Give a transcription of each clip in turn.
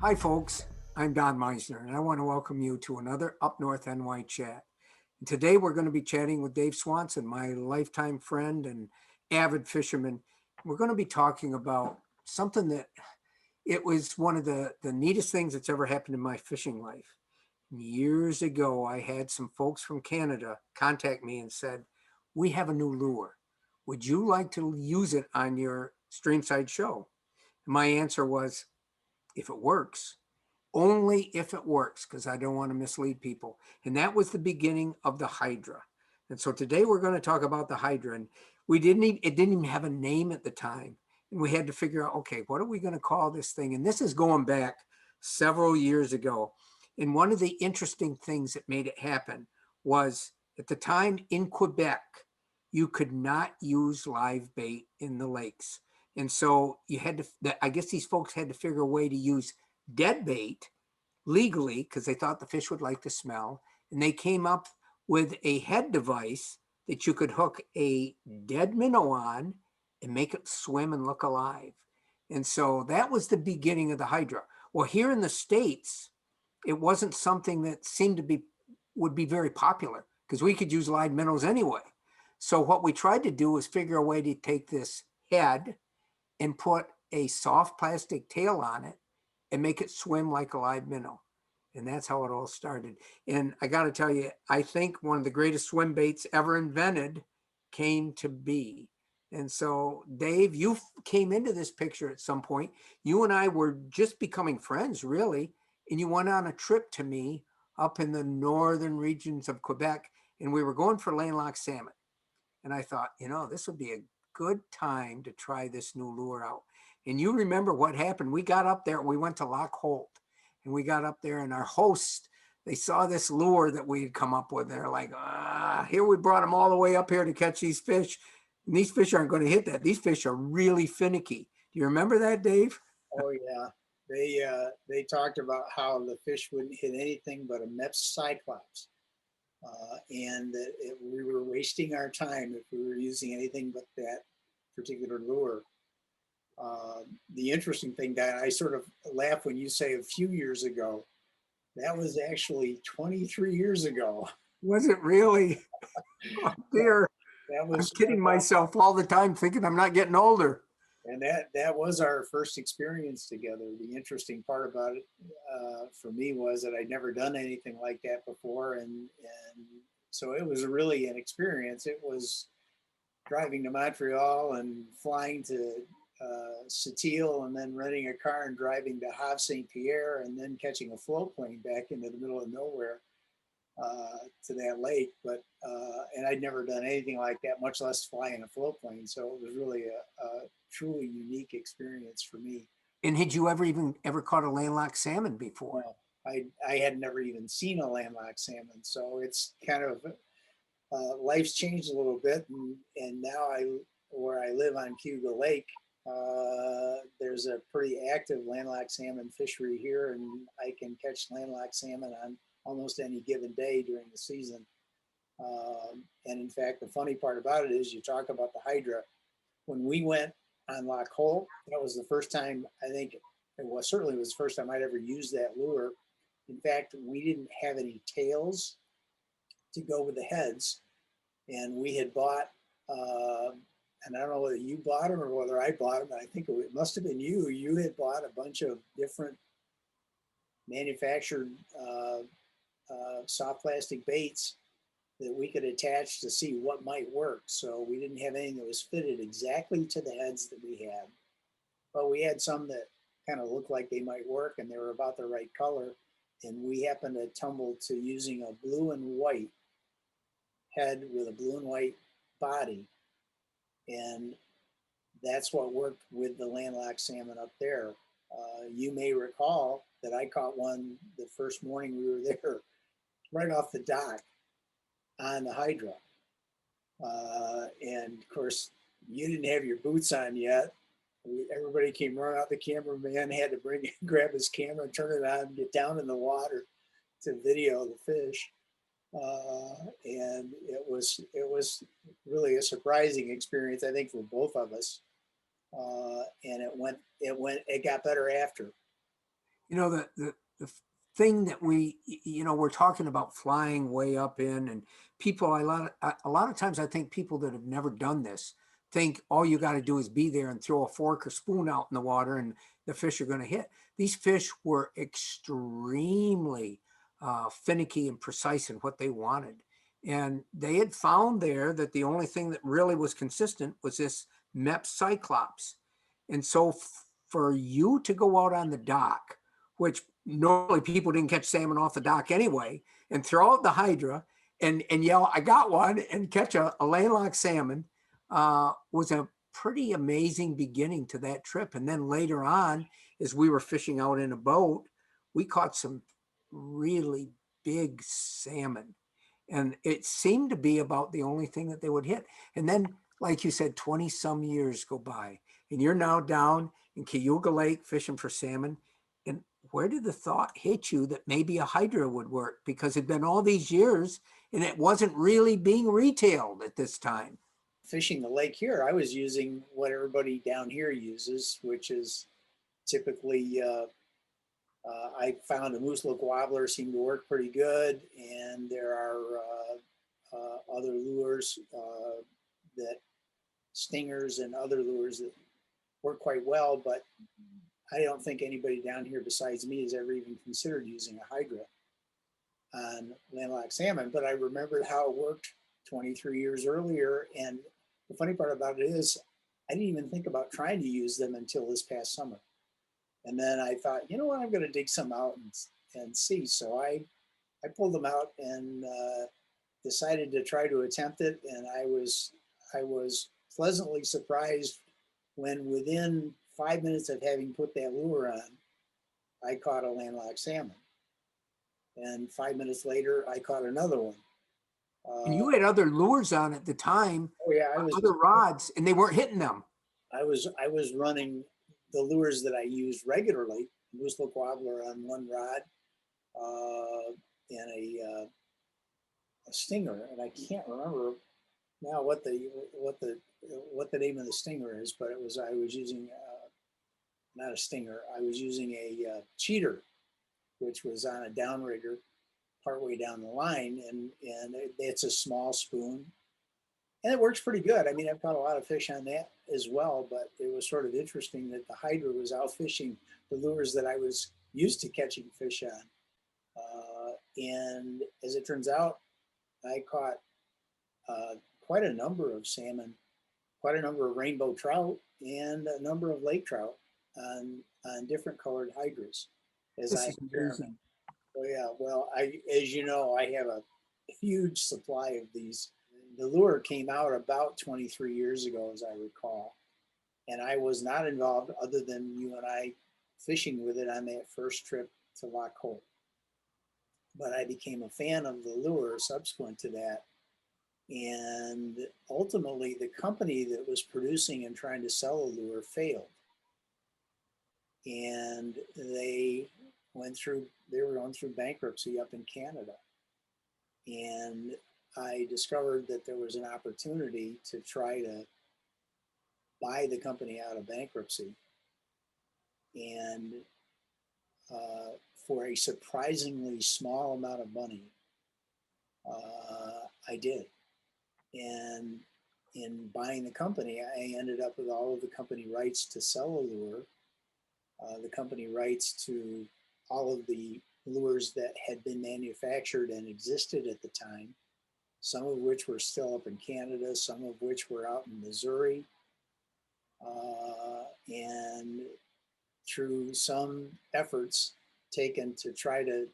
Hi, folks. I'm Don Meisner, and I want to welcome you to another Up North NY chat. And today, we're going to be chatting with Dave Swanson, my lifetime friend and avid fisherman. We're going to be talking about something that it was one of the neatest things that's ever happened in my fishing life. Years ago, I had some folks from Canada contact me and said, "We have a new lure. Would you like to use it on your Streamside show?" And my answer was, if it works. Only if it works, because I don't want to mislead people. And that was the beginning of the Hydra. And so today we're going to talk about the Hydra. And it didn't even have a name at the time. And we had to figure out, okay, what are we going to call this thing? And this is going back several years ago. And one of the interesting things that made it happen was at the time in Quebec, you could not use live bait in the lakes. And so you had to, I guess these folks had to figure a way to use dead bait legally because they thought the fish would like the smell. And they came up with a head device that you could hook a dead minnow on and make it swim and look alive. And so that was the beginning of the Hydra. Well, here in the States, it wasn't something that seemed to be would be very popular because we could use live minnows anyway. So what we tried to do was figure a way to take this head and put a soft plastic tail on it and make it swim like a live minnow. And that's how it all started. And I got to tell you, I think one of the greatest swim baits ever invented came to be. And so, Dave, you came into this picture at some point. You and I were just becoming friends, really. And you went on a trip to me up in the northern regions of Quebec, and we were going for landlocked salmon. And I thought, this would be a good time to try this new lure out. And you remember what happened. We got up there, we went to Loch Holt, and we got up there, and our host, they saw this lure that we had come up with. They're like, here we brought them all the way up here to catch these fish. And these fish aren't going to hit that. These fish are really finicky. Do you remember that, Dave? Oh yeah, they talked about how the fish wouldn't hit anything but a Mepps cyclops, and that we were wasting our time if we were using anything but that particular lure. The interesting thing that I sort of laugh when you say a few years ago. That was actually 23 years ago. Was it really? Oh, that, dear. that I'm was kidding myself all the time thinking I'm not getting older. and that was our first experience together. The interesting part about it for me was that I'd never done anything like that before, and so it was really an experience. It was driving to Montreal and flying to Sept-Îles, and then renting a car and driving to Havre Saint Pierre, and then catching a float plane back into the middle of nowhere to that lake. But and I'd never done anything like that, much less fly in a float plane. So it was really a truly unique experience for me. And had you ever caught a landlocked salmon before? Well, I had never even seen a landlocked salmon, so it's kind of life's changed a little bit, and now where I live on Cuba Lake, there's a pretty active landlocked salmon fishery here, and I can catch landlocked salmon on almost any given day during the season. And in fact, the funny part about it is you talk about the Hydra. When we went on Loch Holt, that was the first time, I think it was certainly was the first time I'd ever used that lure. In fact, we didn't have any tails to go with the heads, and we had bought and I don't know whether you bought them or whether I bought them, but I think it must have been you. You had bought a bunch of different manufactured soft plastic baits that we could attach to see what might work. So we didn't have anything that was fitted exactly to the heads that we had, but we had some that kind of looked like they might work, and they were about the right color. And we happened to tumble to using a blue and white head with a blue and white body, and that's what worked with the landlocked salmon up there. You may recall that I caught one the first morning we were there, right off the dock on the Hydra. And of course, you didn't have your boots on yet. Everybody came running out. The cameraman had to grab his camera, turn it on, get down in the water to video the fish. And it was really a surprising experience, I think, for both of us. And it got better after. You know, the thing that we're talking about flying way up in, and people, a lot of times I think people that have never done this think all you got to do is be there and throw a fork or spoon out in the water and the fish are going to hit. These fish were extremely finicky and precise in what they wanted. And they had found there that the only thing that really was consistent was this MEP Cyclops. And so for you to go out on the dock, which normally people didn't catch salmon off the dock anyway, and throw out the Hydra and yell, "I got one," and catch a landlocked salmon was a pretty amazing beginning to that trip. And then later on, as we were fishing out in a boat, we caught some really big salmon. And it seemed to be about the only thing that they would hit. And then, like you said, 20 some years go by, and you're now down in Cayuga Lake fishing for salmon. And where did the thought hit you that maybe a Hydra would work? Because it'd been all these years and it wasn't really being retailed at this time. Fishing the lake here, I was using what everybody down here uses, which is typically I found a moose look wobbler seemed to work pretty good, and there are other lures that stingers and other lures that work quite well, but I don't think anybody down here besides me has ever even considered using a Hydra on landlocked salmon. But I remembered how it worked 23 years earlier, and the funny part about it is I didn't even think about trying to use them until this past summer. And then I thought, you know what, I'm going to dig some out and see. So I pulled them out and decided to try to attempt it. And I was pleasantly surprised when within 5 minutes of having put that lure on, I caught a landlocked salmon. And 5 minutes later, I caught another one. And you had other lures on at the time, Oh yeah, other rods, and they weren't hitting them. I was running the lures that I use regularly, moose look wobbler on one rod, and a stinger, and I can't remember now what the name of the stinger is, but I was using not a stinger, I was using a cheater, which was on a downrigger partway down the line, and it's a small spoon, and it works pretty good. I mean, I've caught a lot of fish on that as well, but it was sort of interesting that the Hydra was out fishing the lures that I was used to catching fish on. And as it turns out, I caught quite a number of salmon, quite a number of rainbow trout, and a number of lake trout on different colored Hydras as This I is experiment. amazing. Oh yeah, well, as you know, I have a huge supply of these. The lure came out about 23 years ago, as I recall, and I was not involved other than you and I fishing with it on that first trip to Loch Holt. But I became a fan of the lure subsequent to that, and ultimately the company that was producing and trying to sell the lure failed, and they were going through bankruptcy up in Canada. And I discovered that there was an opportunity to try to buy the company out of bankruptcy. And for a surprisingly small amount of money, I did. And in buying the company, I ended up with all of the company rights to sell a lure, the company rights to all of the lures that had been manufactured and existed at the time, some of which were still up in Canada, some of which were out in Missouri. And through some efforts taken to try to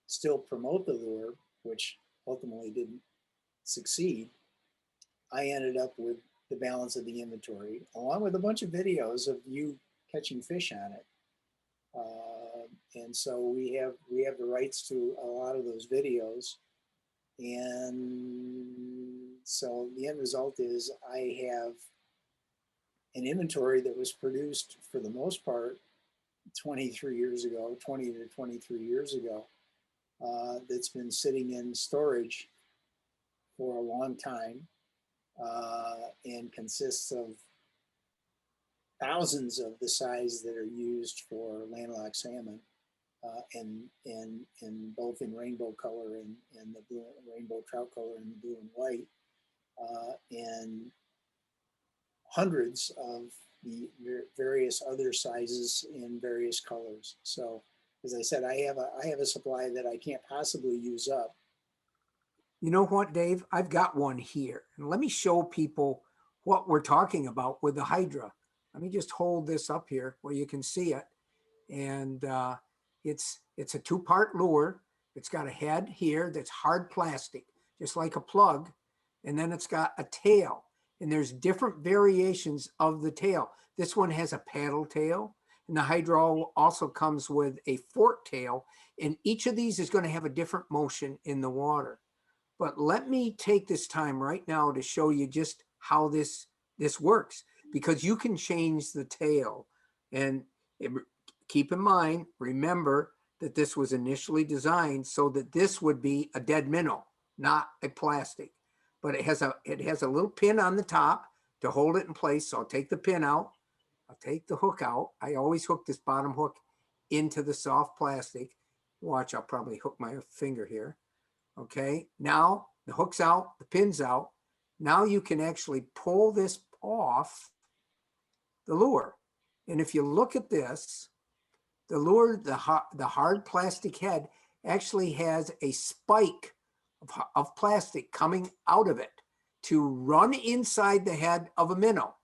still promote the lure, which ultimately didn't succeed, I ended up with the balance of the inventory, along with a bunch of videos of you catching fish on it. And so we have the rights to a lot of those videos. And so the end result is I have an inventory that was produced for the most part 23 years ago, 20 to 23 years ago, that's been sitting in storage for a long time, and consists of thousands of the size that are used for landlocked salmon, and both in rainbow color and the blue, rainbow trout color and blue and white, and hundreds of the various other sizes in various colors. So, as I said, I have a supply that I can't possibly use up. You know what, Dave? I've got one here. And let me show people what we're talking about with the Hydra. Let me just hold this up here where you can see it. And it's a two-part lure. It's got a head here that's hard plastic, just like a plug. And then it's got a tail. And there's different variations of the tail. This one has a paddle tail. And the Hydra also comes with a fork tail. And each of these is going to have a different motion in the water. But let me take this time right now to show you just how this works, because you can change the tail. And keep in mind, remember that this was initially designed so that this would be a dead minnow, not a plastic. But it has a little pin on the top to hold it in place. So I'll take the pin out. I'll take the hook out. I always hook this bottom hook into the soft plastic. Watch, I'll probably hook my finger here. Okay, now the hook's out, the pin's out. Now you can actually pull this off the lure. And if you look at this, the lure, the hard plastic head actually has a spike of plastic coming out of it to run inside the head of a minnow.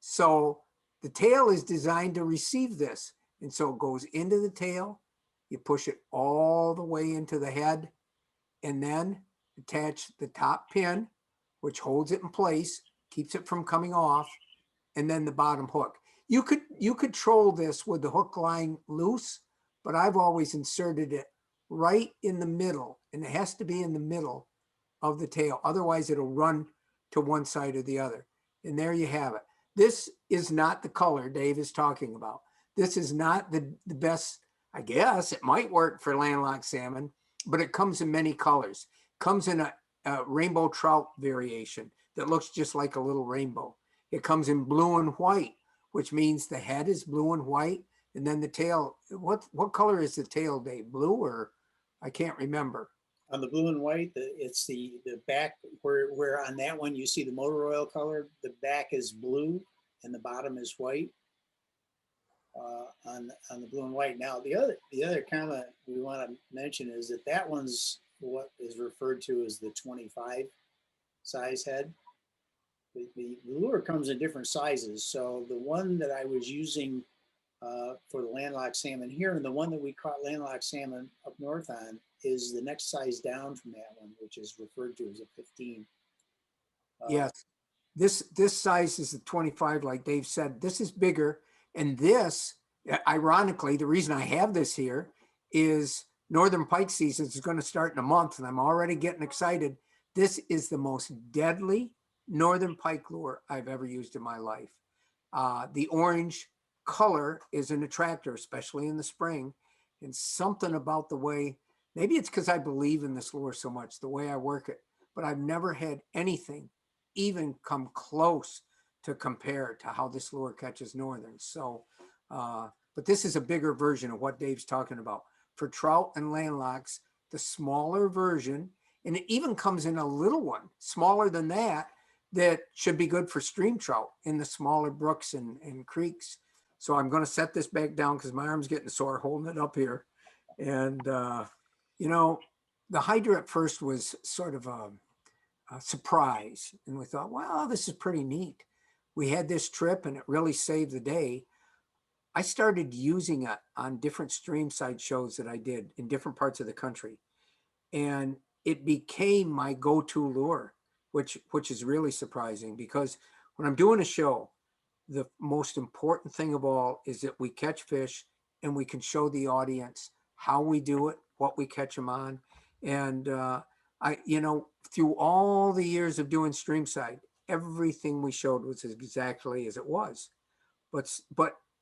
So the tail is designed to receive this. And so it goes into the tail, you push it all the way into the head, and then attach the top pin, which holds it in place, keeps it from coming off, and then the bottom hook. You could troll this with the hook lying loose, but I've always inserted it right in the middle, and it has to be in the middle of the tail. Otherwise, it'll run to one side or the other. And there you have it. This is not the color Dave is talking about. This is not the best. I guess it might work for landlocked salmon, but it comes in many colors. It comes in a rainbow trout variation that looks just like a little rainbow. It comes in blue and white, which means the head is blue and white, and then the tail. What color is the tail, Dave? Blue, or I can't remember. On the blue and white, it's the back where on that one you see the motor oil color. The back is blue and the bottom is white. On the blue and white. Now the other comment we want to mention is that one's what is referred to as the 25 size head. The lure comes in different sizes. So the one that I was using for the landlocked salmon here, and the one that we caught landlocked salmon up north on, is the next size down from that one, which is referred to as a 15. Yes, this size is a 25, like Dave said. This is bigger, and this, ironically, the reason I have this here is northern pike season is going to start in a month, and I'm already getting excited. This is the most deadly northern pike lure I've ever used in my life. The orange color is an attractor, especially in the spring, and something about the way, maybe it's because I believe in this lure so much, the way I work it, but I've never had anything even come close to compare to how this lure catches northern. So, but this is a bigger version of what Dave's talking about. For trout and landlocks, the smaller version, and it even comes in a little one, smaller than that should be good for stream trout in the smaller brooks and creeks. So I'm going to set this back down because my arm's getting sore holding it up here. And, you know, the Hydra at first was sort of a surprise. And we thought, wow, this is pretty neat. We had this trip and it really saved the day. I started using it on different Streamside shows that I did in different parts of the country. And it became my go-to lure, which is really surprising, because when I'm doing a show, the most important thing of all is that we catch fish and we can show the audience how we do it, what we catch them on. And through all the years of doing Streamside, everything we showed was exactly as it was. But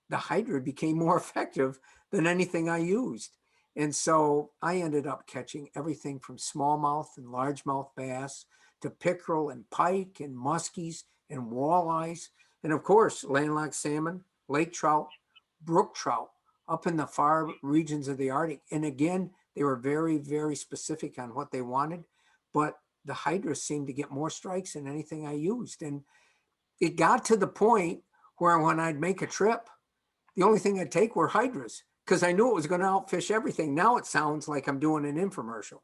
the Hydra became more effective than anything I used. And so I ended up catching everything from smallmouth and largemouth bass to pickerel and pike and muskies and walleyes. And of course, landlocked salmon, lake trout, brook trout, up in the far regions of the Arctic. And again, they were very, very specific on what they wanted, but the Hydra seemed to get more strikes than anything I used. And it got to the point where when I'd make a trip, the only thing I'd take were Hydras because I knew it was going to outfish everything. Now it sounds like I'm doing an infomercial,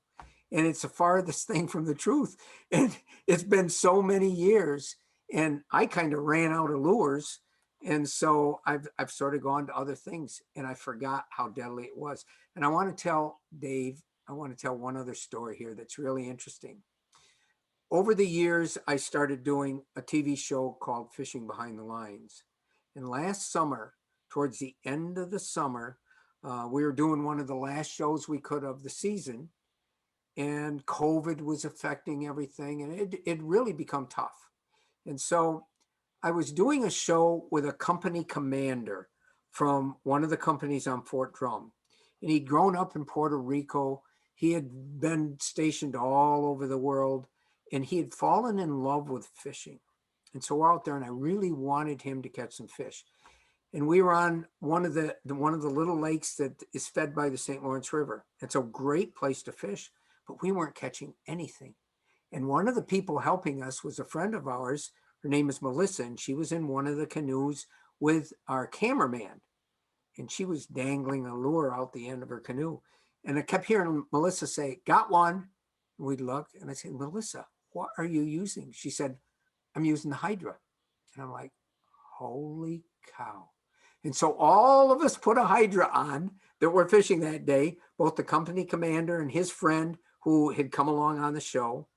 and it's the farthest thing from the truth. And it's been so many years, and I kind of ran out of lures. And so I've sort of gone to other things, and I forgot how deadly it was. And I want to tell Dave, I want to tell one other story here that's really interesting. Over the years, I started doing a TV show called Fishing Behind the Lines. And last summer, towards the end of the summer, we were doing one of the last shows we could of the season, and COVID was affecting everything, and it really become tough. And so I was doing a show with a company commander from one of the companies on Fort Drum, and he'd grown up in Puerto Rico. He had been stationed all over the world, and he had fallen in love with fishing. And so we're out there, and I really wanted him to catch some fish. And we were on one of the little lakes that is fed by the St. Lawrence River. It's a great place to fish, but we weren't catching anything. And one of the people helping us was a friend of ours. Her name is Melissa, and she was in one of the canoes with our cameraman. And she was dangling a lure out the end of her canoe. And I kept hearing Melissa say, "Got one." And we'd look, and I said, "Melissa, what are you using?" She said, "I'm using the Hydra." And I'm like, holy cow. And so all of us put a Hydra on that were fishing that day, both the company commander and his friend who had come along on the show,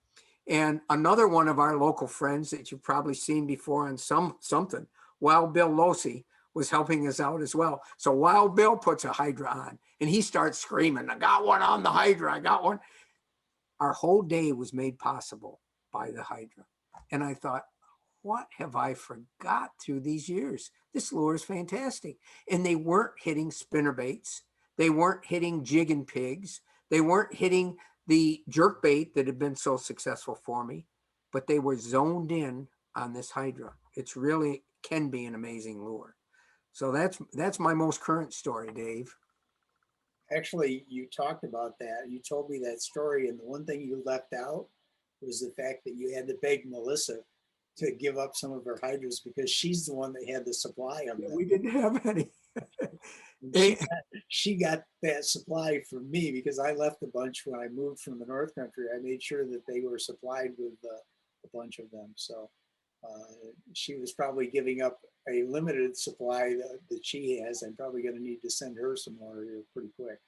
and another one of our local friends that you've probably seen before on something, Wild Bill Losi, was helping us out as well. So Wild Bill puts a Hydra on, and he starts screaming, "I got one on the Hydra, I got one." Our whole day was made possible by the Hydra. And I thought, what have I forgot through these years? This lure is fantastic. And they weren't hitting spinnerbaits. They weren't hitting jig and pigs. They weren't hitting the jerkbait that had been so successful for me, but they were zoned in on this Hydra. It's really can be an amazing lure. So that's my most current story, Dave. Actually, you talked about that. You told me that story, and the one thing you left out was the fact that you had to beg Melissa to give up some of her Hydras because she's the one that had the supply of them. We didn't have any. She got that supply from me because I left a bunch when I moved from the North Country. I made sure that they were supplied with a bunch of them. So she was probably giving up a limited supply that she has. I'm probably going to need to send her some more here pretty quick.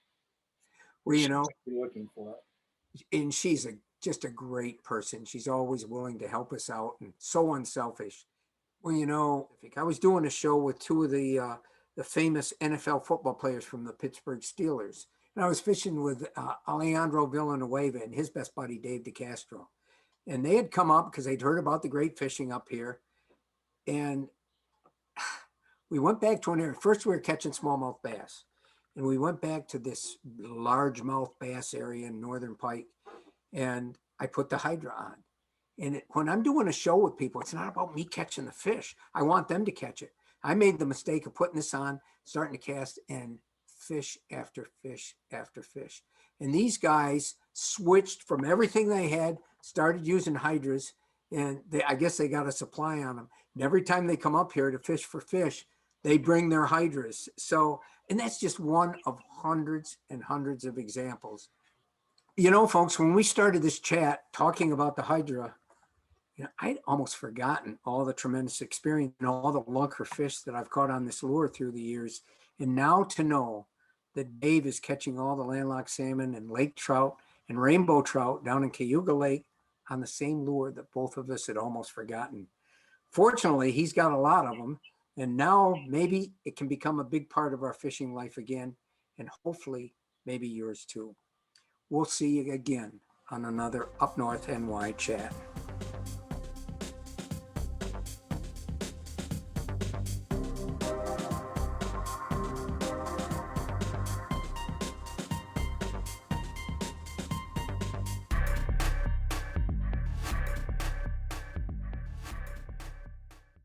Well, you know, looking for it. And she's just a great person. She's always willing to help us out and so unselfish. Well, you know, I was doing a show with two of the famous NFL football players from the Pittsburgh Steelers. And I was fishing with Alejandro Villanueva and his best buddy, Dave DeCastro. And they had come up because they'd heard about the great fishing up here. And we went back to an area. First, we were catching smallmouth bass. And we went back to this largemouth bass area in Northern Pike. And I put the Hydra on. And when I'm doing a show with people, it's not about me catching the fish. I want them to catch it. I made the mistake of putting this on, starting to cast, and fish after fish after fish. And these guys switched from everything they had, started using Hydras, and I guess they got a supply on them. And every time they come up here to fish for fish, they bring their Hydras. So, and that's just one of hundreds and hundreds of examples. You know, folks, when we started this chat talking about the Hydra, you know, I'd almost forgotten all the tremendous experience and all the lunker fish that I've caught on this lure through the years. And now to know that Dave is catching all the landlocked salmon and lake trout and rainbow trout down in Cayuga Lake on the same lure that both of us had almost forgotten. Fortunately, he's got a lot of them. And now maybe it can become a big part of our fishing life again. And hopefully maybe yours too. We'll see you again on another Up North NY chat.